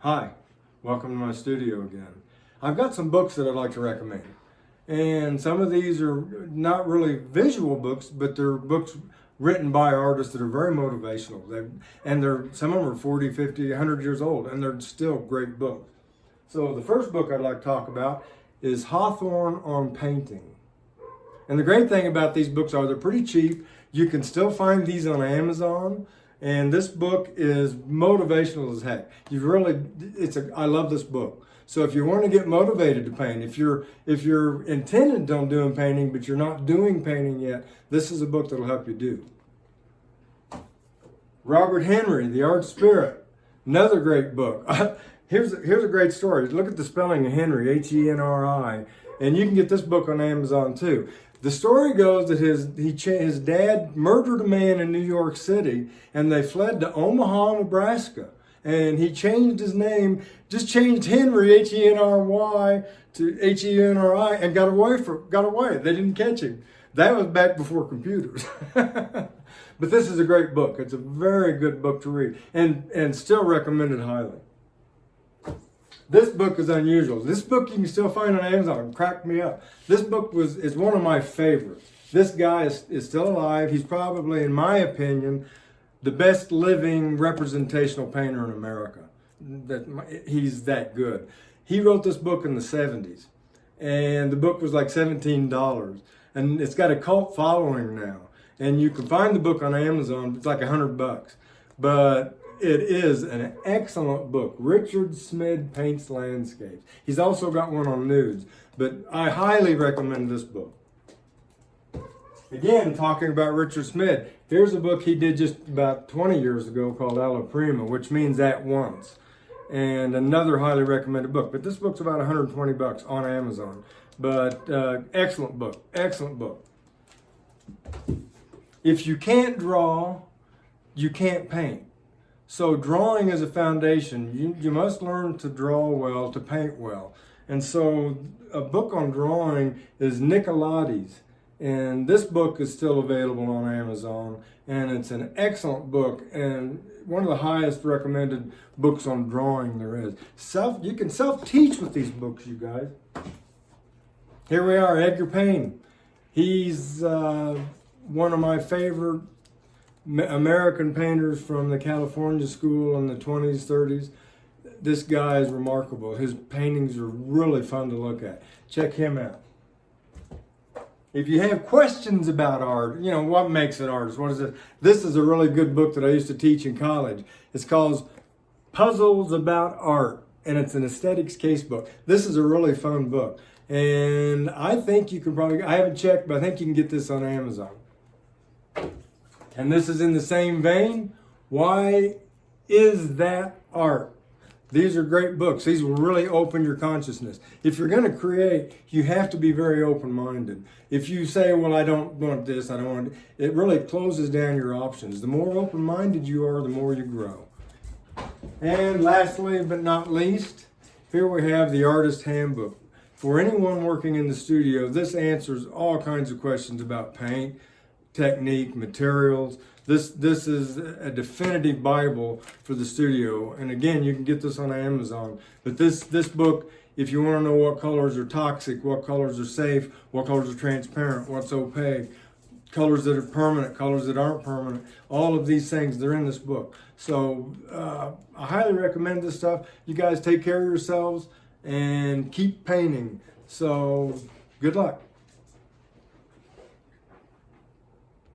Hi, welcome to my studio again. I've got some books that I'd like to recommend. And some of these are not really visual books, but they're books written by artists that are very motivational. Some of them are 40, 50, 100 years old, and they're still great books. So the first book I'd like to talk about is Hawthorne on Painting. And the great thing about these books are they're pretty cheap. You can still find these on Amazon. And this book is motivational as heck. I love this book. So if you want to get motivated to paint, if you're intended on doing painting, but you're not doing painting yet, this is a book that'll help you do. Robert Henry, The Ark Spirit, another great book. Here's a great story. Look at the spelling of Henry, H-E-N-R-I, and you can get this book on Amazon too. The story goes that his dad murdered a man in New York City, and they fled to Omaha, Nebraska. And he changed his name, just changed Henry, H-E-N-R-Y, to H-E-N-R-I, and got away. They didn't catch him. That was back before computers. But this is a great book. It's a very good book to read, and still recommended highly. This book is unusual. This book you can still find on Amazon. It cracked me up. This book is one of my favorites. This guy is still alive. He's probably, in my opinion, the best living representational painter in America. He's that good. He wrote this book in the 70s, and the book was like $17, and it's got a cult following now. And you can find the book on Amazon. It's like $100, but it is an excellent book. Richard Smid Paints Landscapes. He's also got one on nudes, but I highly recommend this book. Again, talking about Richard Smid, here's a book he did just about 20 years ago called Aloprima, which means at once. And another highly recommended book. But this book's about $120 on Amazon. But excellent book, excellent book. If you can't draw, you can't paint. So drawing is a foundation. You must learn to draw well, to paint well. And so a book on drawing is Nicolati's. And this book is still available on Amazon. And it's an excellent book and one of the highest recommended books on drawing there is. You can self-teach with these books, you guys. Here we are, Edgar Payne. He's one of my favorite American painters from the California school in the 20s, 30s. This guy is remarkable. His paintings are really fun to look at. Check him out. If you have questions about art, what makes an artist? What is it? This is a really good book that I used to teach in college. It's called Puzzles About Art, and it's an aesthetics case book. This is a really fun book. And I think you can I haven't checked, but I think you can get this on Amazon. And this is in the same vein. Why is that art? These are great books. These will really open your consciousness. If you're going to create, you have to be very open-minded. If you say, well, I don't want this, I don't want it really closes down your options. The more open-minded you are, the more you grow. And lastly, but not least, here we have the Artist Handbook. For anyone working in the studio, this answers all kinds of questions about paint, technique, materials. This is a definitive Bible for the studio. And again, you can get this on Amazon. But this book, if you want to know what colors are toxic, what colors are safe, what colors are transparent, what's opaque, colors that are permanent, colors that aren't permanent, all of these things, they're in this book. So I highly recommend this stuff. You guys take care of yourselves and keep painting. So good luck.